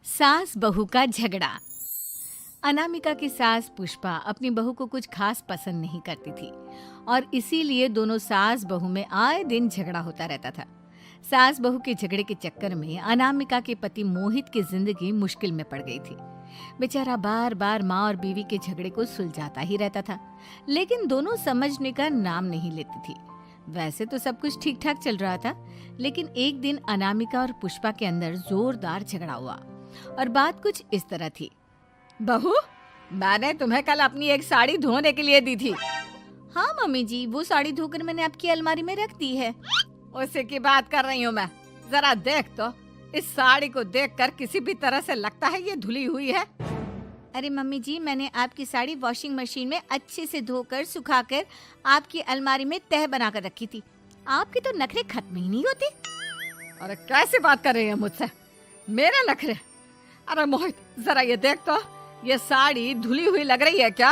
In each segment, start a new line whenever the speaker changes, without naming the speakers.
सास बहू का झगड़ा। अनामिका की सास पुष्पा अपनी बहू को कुछ खास पसंद नहीं करती थी और इसीलिए दोनों सास बहू में आए दिन झगड़ा होता रहता था। सास बहू के झगड़े के चक्कर में अनामिका के पति मोहित की जिंदगी मुश्किल में पड़ गई थी। बेचारा बार बार माँ और बीवी के झगड़े को सुलझाता ही रहता था, लेकिन दोनों समझने का नाम नहीं लेती थी। वैसे तो सब कुछ ठीक ठाक चल रहा था, लेकिन एक दिन अनामिका और पुष्पा के अंदर जोरदार झगड़ा हुआ और बात कुछ इस तरह थी। बहू, मैंने तुम्हें कल अपनी एक साड़ी धोने के लिए दी थी। हाँ मम्मी जी, वो साड़ी धोकर मैंने आपकी अलमारी में रख दी है। उसी की बात कर रही हूँ मैं। जरा देख तो, इस साड़ी को देखकर किसी भी तरह से लगता है ये धुली हुई है। अरे मम्मी जी, मैंने आपकी साड़ी वॉशिंग मशीन में अच्छे से धोकर सुखाकर आपकी अलमारी में तह बनाकर रखी थी। आपके तो नखरे खत्म ही नहीं होते। अरे कैसी बात कर रही है मुझसे? मेरे नखरे? अरे मोहित, जरा ये देख तो, ये साड़ी धुली हुई लग रही है क्या?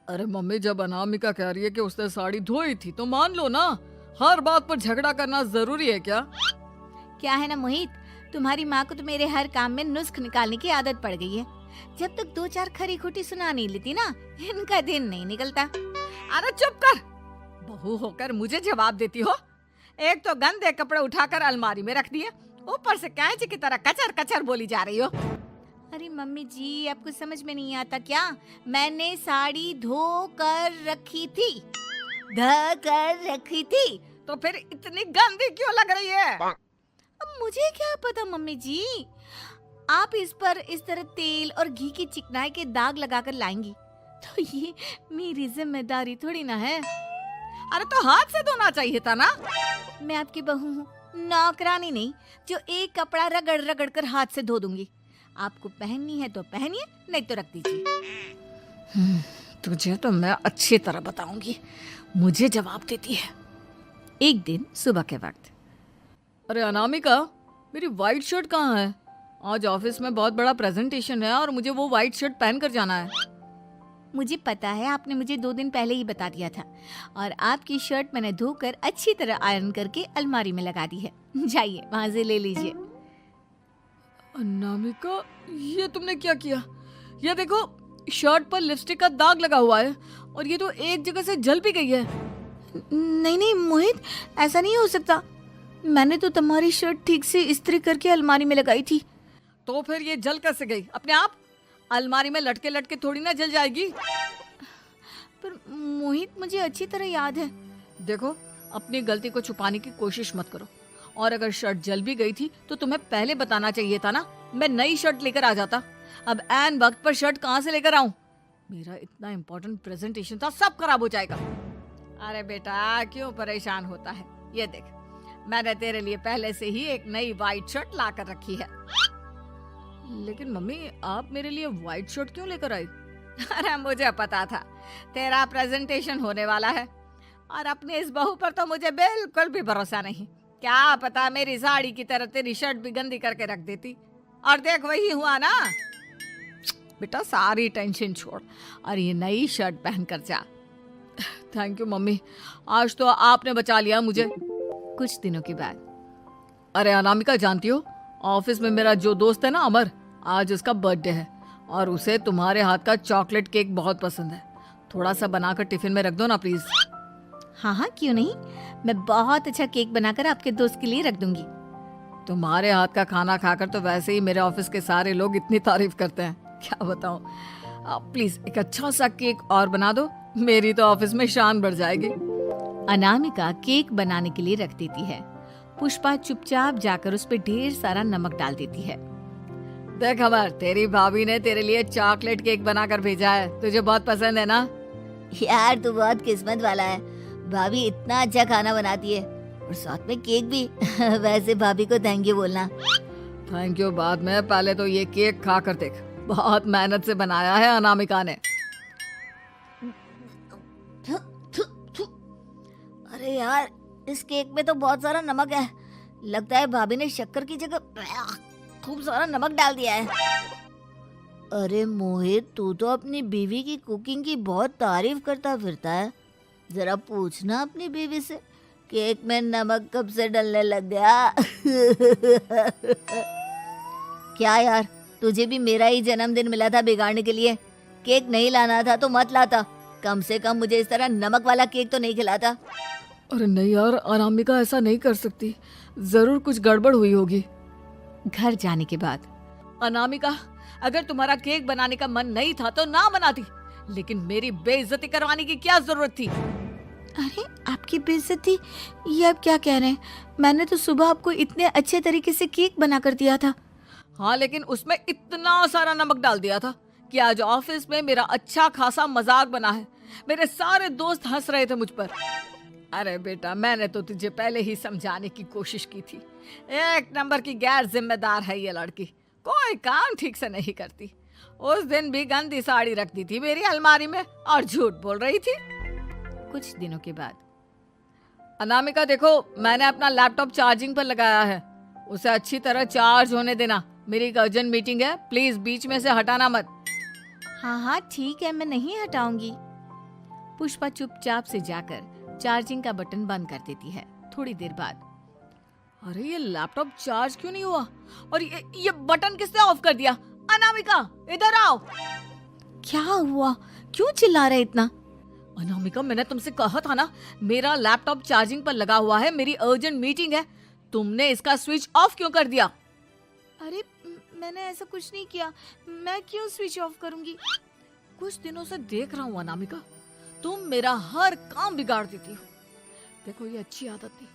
अरे मम्मी, जब अनामिका कह रही है कि उसने साड़ी धोई थी तो मान लो ना। हर बात पर झगड़ा करना जरूरी है क्या?
क्या है ना मोहित, तुम्हारी माँ को तो मेरे हर काम में नुस्ख निकालने की आदत पड़ गई है। जब तक दो चार खरी खोटी सुना नहीं लेती ना, इनका दिन नहीं निकलता।
अरे चुप कर, बहू होकर मुझे जवाब देती हो। एक तो गंदे कपड़े उठाकर अलमारी में रख दिए, ऊपर से कैंची की तरह कचर कचर बोली जा रही हो।
अरे मम्मी जी, आपको समझ में नहीं आता क्या? मैंने साड़ी धो कर रखी थी।
तो फिर इतनी गंदी क्यों लग रही है?
अब मुझे क्या पता मम्मी जी, आप इस पर इस तरह तेल और घी की चिकनाई के दाग लगाकर लाएंगी तो ये मेरी जिम्मेदारी थोड़ी ना है।
अरे तो हाथ से धोना चाहिए था ना।
मैं आपकी बहू हूँ, नौकरानी नहीं जो एक कपड़ा रगड़ रगड़ कर हाथ से धो दूंगी। आपको पहननी है तो पहनिए, नहीं तो रख दीजिए।
तुझे तो मैं अच्छी तरह बताऊंगी, मुझे जवाब देती है।
एक दिन सुबह के वक्त,
अरे अनामिका, मेरी व्हाइट शर्ट कहाँ है? आज ऑफिस में बहुत बड़ा प्रेजेंटेशन है और मुझे वो व्हाइट शर्ट पहन कर जाना है।
मुझे पता है, आपने मुझे 2 दिन पहले ही बता दिया था और आपकी शर्ट मैंने धोकर अच्छी तरह आयरन करके अलमारी में लगा दी है। जाइए वहां से ले लीजिए।
अनामिका, ये तुमने क्या किया? ये देखो, शर्ट पर लिपस्टिक का दाग लगा हुआ है और ये तो एक जगह से जल भी गई है।
नहीं नहीं मोहित, ऐसा नहीं हो सकता। मैंने तो तुम्हारी शर्ट ठीक से इस्त्री करके अलमारी में लगाई थी।
तो फिर ये जल कैसे गई अपने आप? अलमारी में लटके लटके थोड़ी ना जल जाएगी।
पर मोहित, मुझे अच्छी तरह याद है।
देखो, अपनी गलती को छुपाने की कोशिश मत करो। और अगर शर्ट जल भी गई थी तो तुम्हें पहले बताना चाहिए था ना। मैं नई शर्ट लेकर आ जाता। अब ऐन वक्त पर शर्ट कहाँ से लेकर आऊं? मेरा इतना इम्पोर्टेंट प्रेजेंटेशन था, सब खराब हो जाएगा। अरे बेटा, क्यों परेशान होता है? ये देख, मैंने तेरे लिए पहले से ही एक नई व्हाइट शर्ट ला कर रखी है। लेकिन मम्मी, आप मेरे लिए व्हाइट शर्ट क्यों लेकर आई? अरे मुझे पता था तेरा प्रेजेंटेशन होने वाला है और अपनी इस बहू पर तो मुझे बिल्कुल भी भरोसा नहीं। क्या पता मेरी साड़ी की तरह तेरी शर्ट भी गंदी करके रख देती। और देख, वही हुआ ना। बेटा, सारी टेंशन छोड़ और ये नई शर्ट पहन कर जा। थैंक यू मम्मी, आज तो आपने बचा लिया मुझे।
कुछ दिनों के बाद,
अरे अनामिका, जानती हो, ऑफिस में मेरा जो दोस्त है ना अमर, आज उसका बर्थडे है और उसे तुम्हारे हाथ का चॉकलेट केक बहुत पसंद है। थोड़ा सा बनाकर टिफिन में रख दो ना प्लीज।
हाँ हाँ, क्यों नहीं। मैं बहुत अच्छा केक बनाकर आपके दोस्त के लिए रख दूंगी।
तुम्हारे हाथ का खाना खाकर तो वैसे ही मेरे ऑफिस के सारे लोग इतनी तारीफ करते हैं, क्या बताऊं। प्लीज एक अच्छा सा केक और बना दो, मेरी तो ऑफिस में शान बढ़ जाएगी।
अनामिका केक बनाने के लिए रख देती है। पुष्पा चुपचाप जाकर उस पे ढेर सारा नमक डाल देती है।
देख अमर, तेरी भाभी ने तेरे लिए चॉकलेट केक बनाकर भेजा है, तुझे बहुत पसंद है ना?
यार, तू बहुत किस्मत वाला है। भाभी इतना अच्छा खाना बनाती है और साथ में केक भी। वैसे भाभी को थैंक यू बोलना।
थैंक यू बाद में, पहले तो ये केक खा कर देख। बहुत मेहनत से बनाया है अनामिका ने।
अरे यार, इस केक में तो बहुत सारा नमक है। लगता है भाभी ने शक्कर की जगह खूब सारा नमक डाल दिया है। अरे मोहित, तू तो अपनी बीवी की कुकिंग की बहुत तारीफ करता फिरता है। जरा पूछना अपनी बीवी से, केक में नमक कब से डलने लग गया। क्या यार, तुझे भी मेरा ही जन्मदिन मिला था बिगाड़ने के लिए? केक नहीं लाना था तो मत लाता, कम से कम मुझे इस तरह नमक वाला केक तो नहीं खिलाता।
अरे नहीं यार, अनामिका ऐसा नहीं कर सकती, जरूर कुछ गड़बड़ हुई होगी।
घर जाने के बाद
अनामिका, अगर तुम्हारा केक बनाने का मन नहीं था तो ना बनाती, लेकिन मेरी बेइज्जती करवाने की क्या जरूरत थी?
अरे आपकी बेइज्जती, ये आप क्या कह रहे हैं? मैंने तो सुबह आपको इतने अच्छे तरीके से केक बना कर दिया था।
हाँ, लेकिन उसमें इतना सारा नमक डाल दिया था कि आज ऑफिस में मेरा अच्छा खासा मजाक बना है। मेरे सारे दोस्त हंस रहे थे मुझ पर। अरे बेटा, मैंने तो तुझे पहले ही समझाने की कोशिश की थी। एक नंबर की गैर जिम्मेदार है ये लड़की, कोई काम ठीक से नहीं करती। उस दिन भी गंदी साड़ी रख दी थी मेरी अलमारी में और झूठ बोल रही थी।
कुछ दिनों के बाद
अनामिका देखो, मैंने अपना लैपटॉप चार्जिंग पर लगाया है, उसे अच्छी तरह चार्ज होने देना। मेरी एक अर्जेंट मीटिंग है, प्लीज बीच में से हटाना मत।
हाँ हाँ ठीक है, मैं नहीं हटाऊंगी। पुष्पा चुपचाप से जाकर चार्जिंग का बटन बंद कर देती है। थोड़ी देर बाद
अरे ये लैपटॉप चार्ज क्यों नहीं हुआ? और ये बटन किसने ऑफ कर दिया? अनामिका इधर आओ।
क्या हुआ? क्यों चिल्ला रहे इतना?
अनामिका, मैंने तुमसे कहा था ना, मेरा लैपटॉप चार्जिंग पर लगा हुआ है, मेरी अर्जेंट मीटिंग है। तुमने इसका स्विच ऑफ क्यों कर दिया?
अरे मैंने ऐसा कुछ नहीं किया, मैं क्यों स्विच ऑफ करूंगी?
कुछ दिनों से देख रहा हूँ अनामिका, तुम मेरा हर काम बिगाड़ देती हो। देखो, ये अच्छी आदत नहीं।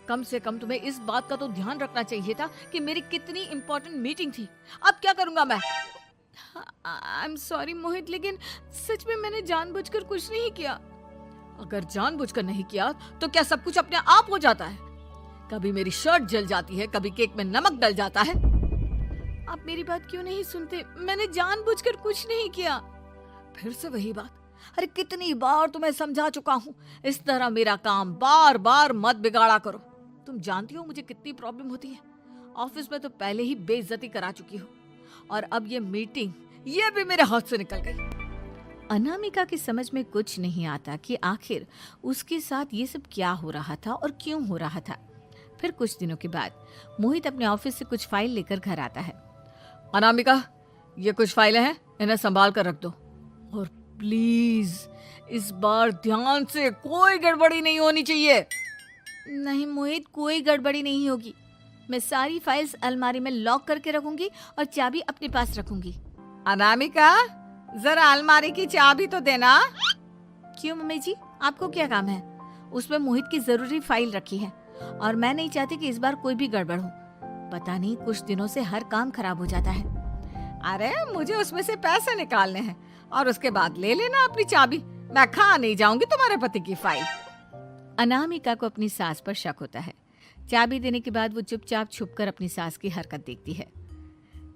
कम से कम तुम्हें इस बात का तो ध्यान रखना चाहिए था कि मेरी कितनी इंपॉर्टेंट मीटिंग थी। अब क्या करूंगा मैं?
आई एम सॉरी मोहित, लेकिन सच में मैंने जानबूझकर कुछ नहीं किया।
अगर जानबूझकर नहीं किया तो क्या सब कुछ अपने आप हो जाता है? कभी मेरी शर्ट जल जाती है, कभी केक में नमक डल जाता है।
आप मेरी बात क्यों नहीं सुनते? मैंने जानबूझकर कुछ नहीं किया।
फिर से वही बात। अरे कितनी बार तुम्हें समझा चुका हूँ, इस तरह मेरा काम बार बार मत बिगाड़ा करो। तुम जानती हो मुझे कितनी प्रॉब्लम होती है। ऑफिस में तो पहले ही बेइज्जती करा चुकी हो, और अब ये मीटिंग, ये भी मेरे हाथ से निकल गई।
अनामिका की समझ में कुछ नहीं आता कि आखिर उसके साथ ये सब क्या हो रहा था और क्यों हो रहा था। फिर कुछ दिनों के बाद मोहित अपने ऑफिस से कुछ फाइल लेकर घर आता है।
अनामिका, ये कुछ फाइलें हैं, इन्हें संभाल कर रख दो। और प्लीज इस बार ध्यान से, कोई गड़बड़ी नहीं होनी चाहिए।
नहीं मोहित, कोई गड़बड़ी नहीं होगी। मैं सारी फाइल्स अलमारी में लॉक करके रखूंगी और चाबी अपने पास रखूंगी।
अनामिका, जरा अलमारी की चाबी तो देना।
क्यों मम्मी जी, आपको क्या काम है? उसमें मोहित की जरूरी फाइल रखी है और मैं नहीं चाहती कि इस बार कोई भी गड़बड़ हो। पता नहीं कुछ दिनों से हर काम खराब हो जाता है।
अरे मुझे उसमें से पैसे निकालने हैं और उसके बाद ले लेना अपनी चाबी। मैं खा नहीं जाऊंगी तुम्हारे पति की फाइल।
अनामिका को अपनी सास पर शक होता है। चाबी देने के बाद वो चुपचाप छुपकर अपनी सास की हरकत देखती है।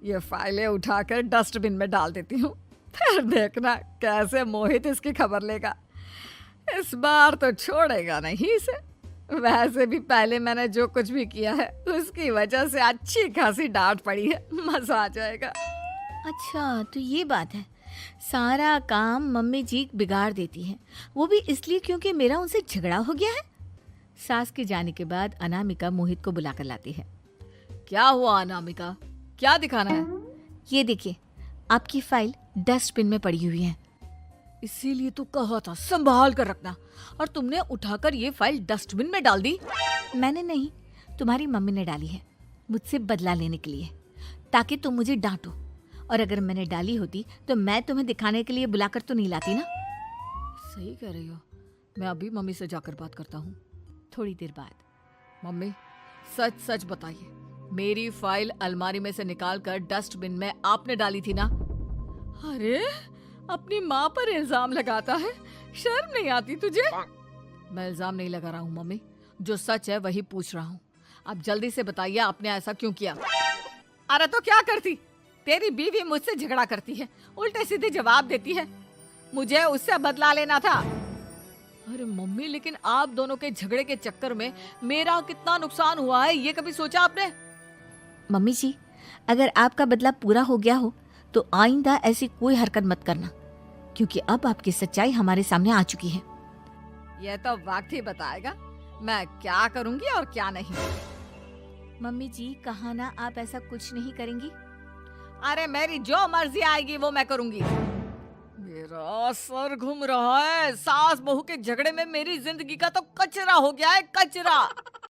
ये फाइलें उठाकर डस्टबिन में डाल देती हूँ, फिर देखना कैसे मोहित इसकी खबर लेगा। इस बार तो छोड़ेगा नहीं इसे। वैसे भी पहले मैंने जो कुछ भी किया है उसकी वजह से अच्छी खासी डांट पड़ी है, मजा आ जाएगा।
अच्छा तो ये बात है, सारा काम मम्मी जी बिगाड़ देती हैं, वो भी इसलिए क्योंकि मेरा उनसे झगड़ा हो गया है। सास के जाने के बाद अनामिका मोहित को बुलाकर लाती है।
क्या हुआ अनामिका, क्या दिखाना है?
ये देखिए, आपकी फाइल डस्टबिन में पड़ी हुई है।
इसीलिए तो कहा था संभाल कर रखना, और तुमने उठाकर ये फाइल डस्टबिन में डाल दी।
मैंने नहीं, तुम्हारी मम्मी ने डाली है, मुझसे बदला लेने के लिए, ताकि तुम मुझे डांटो। और अगर मैंने डाली होती तो मैं तुम्हें दिखाने के लिए बुलाकर तो नहीं लाती ना।
सही कह रही हो, मैं अभी मम्मी से जाकर बात करता हूँ।
थोड़ी देर बाद,
मम्मी सच सच बताइए, मेरी फाइल अलमारी में से निकाल कर डस्टबिन में आपने डाली थी ना? अरे अपनी माँ पर इल्जाम लगाता है, शर्म नहीं आती तुझे? मैं इल्जाम नहीं लगा रहा हूँ मम्मी, जो सच है वही पूछ रहा हूँ। आप जल्दी से बताइए आपने ऐसा क्यों किया? अरे तो क्या करती, तेरी बीवी मुझसे झगड़ा करती है, उल्टे सीधे जवाब देती है, मुझे उससे बदला लेना था। अरे मम्मी, लेकिन आप दोनों के झगड़े के चक्कर में मेरा कितना नुकसान हुआ है, ये कभी सोचा आपने?
मम्मी जी, अगर आपका बदला पूरा हो गया हो तो आइंदा ऐसी कोई हरकत मत करना, क्योंकि अब आपकी सच्चाई हमारे सामने आ चुकी है।
यह तो वक्त ही बताएगा मैं क्या करूंगी और क्या नहीं।
मम्मी जी, कहा ना आप ऐसा कुछ नहीं करेंगी।
अरे मेरी जो मर्जी आएगी वो मैं करूंगी। मेरा सर घूम रहा है। सास बहू के झगड़े में मेरी जिंदगी का तो कचरा हो गया है, कचरा।